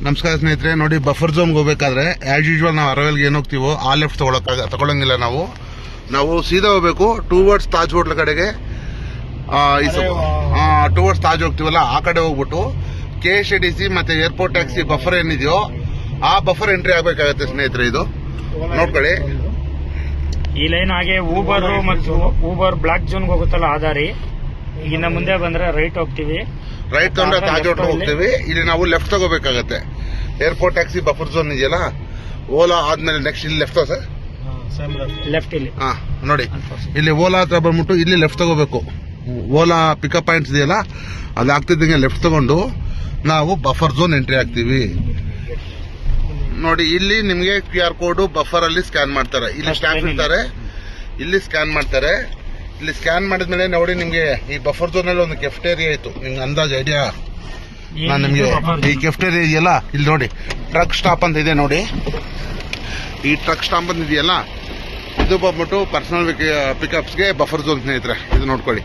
ನಮಸ್ಕಾರ ಸ್ನೇಹಿತರೆ. ನೋಡಿ, ಬಫರ್ ಝೋನ್ಗೆ ಹೋಗ್ಬೇಕಾದ್ರೆ ಆಸ್ ಯೂಶುವಲ್ ನಾವು ಅರವಲ್ಗೆ ಏನು ಹೋಗ್ತೀವೋ ಆ ಲೆಫ್ಟ್ ತಗೊಳಂಗಿಲ್ಲ. ನಾವು ಸೀದಾ ಹೋಗ್ಬೇಕು ಟೂವರ್ಡ್ಸ್ ತಾಜ್ ಹೋಟ್ಲ್ ಕಡೆಗೆ. ಟೂವರ್ಡ್ಸ್ ತಾಜ್ ಹೋಗ್ತೀವಲ್ಲ ಆ ಕಡೆ ಹೋಗ್ಬಿಟ್ಟು KSTC ಮತ್ತೆ ಏರ್ಪೋರ್ಟ್ ಟ್ಯಾಕ್ಸಿ ಬಫರ್ ಏನಿದೆಯೋ ಆ ಬಫರ್ ಎಂಟ್ರಿ ಆಗ್ಬೇಕಾಗತ್ತೆ ಸ್ನೇಹಿತರೆ. ಇದು ನೋಡ್ಕೊಳ್ಳಿ, ಈ ಲೈನ್ ಹಾಗೆ ಊಬರ್ ಮತ್ತು ಊಬರ್ ಬ್ಲಾಕ್ ಝೋನ್ಗೆ ಹೋಗುತ್ತಲ್ಲ ಆ ದಾರಿ. ಇಲ್ಲಿಂದ ಮುಂದೆ ಬಂದ್ರೆ ರೈಟ್ ಹೋಗ್ತೀವಿ, ರೈಟ್ ತಗೊಂಡ್ರೆ ತಾಜ್ ಹೋಟ್ಲ್ ಹೋಗ್ತೀವಿ. ಇಲ್ಲಿ ನಾವು ಲೆಫ್ಟ್ ತಗೋಬೇಕಾಗತ್ತೆ. ಏರ್ಪೋರ್ಟ್ ಟ್ಯಾಕ್ಸಿ ಬಫರ್ ಝೋನ್ ಇದೆಯಲ್ಲ, ಓಲಾ ಆದ್ಮೇಲೆ ನೆಕ್ಸ್ಟ್ ಇಲ್ಲಿ ಲೆಫ್ಟ್ ಸರ್ ಲೆಫ್ಟ್ ಇಲ್ಲಿ. ನೋಡಿ, ಇಲ್ಲಿ ಓಲಾ ಹತ್ರ ಬಂದ್ಬಿಟ್ಟು ಇಲ್ಲಿ ಲೆಫ್ಟ್ ತಗೋಬೇಕು. ಓಲಾ ಪಿಕಪ್ ಪಾಯಿಂಟ್ಸ್ ಇದೆಯಲ್ಲ, ಅದು ಆಗ್ತಿದ್ದಂಗೆ ಲೆಫ್ಟ್ ತಗೊಂಡು ನಾವು ಬಫರ್ ಝೋನ್ ಎಂಟ್ರಿ ಆಗ್ತೀವಿ. ನೋಡಿ, ಇಲ್ಲಿ ನಿಮಗೆ QR ಕೋಡ್ ಬಫರ್ ಅಲ್ಲಿ ಸ್ಕ್ಯಾನ್ ಮಾಡ್ತಾರೆ. ಇಲ್ಲಿ ಸ್ಟಾಫ್ ಇರ್ತಾರೆ, ಇಲ್ಲಿ ಸ್ಕ್ಯಾನ್ ಮಾಡ್ತಾರೆ. ಇಲ್ಲಿ ಸ್ಕ್ಯಾನ್ ಮಾಡಿದ್ಮೇಲೆ ನೋಡಿ, ನಿಮ್ಗೆ ಈ ಬಫರ್ ಝೋನ್ ಅಲ್ಲಿ ಒಂದು ಕೆಫ್ಟೇರಿಯಾ ಇತ್ತು. ನಿಮ್ಗೆ ಅಂದಾಜು ಐಡಿಯಾ? ನಾನು ನಿಮ್ಗೆ ಈ ಕೆಫ್ಟೇರಿಯಾ ಇದೆಯಲ್ಲ, ಇಲ್ಲಿ ನೋಡಿ ಟ್ರಕ್ ಸ್ಟಾಪ್ ಅಂತ ಇದೆ. ನೋಡಿ, ಈ ಟ್ರಕ್ ಸ್ಟಾಪ್ ಅಂತ ಇದೆಯಲ್ಲ, ಇದು ಬಂದ್ಬಿಟ್ಟು ಪರ್ಸನಲ್ ಪಿಕಪ್ಸ್ಗೆ ಬಫರ್ ಝೋನ್ ಸ್ನೇಹಿತರೆ. ಇದು ನೋಡ್ಕೊಳ್ಳಿ.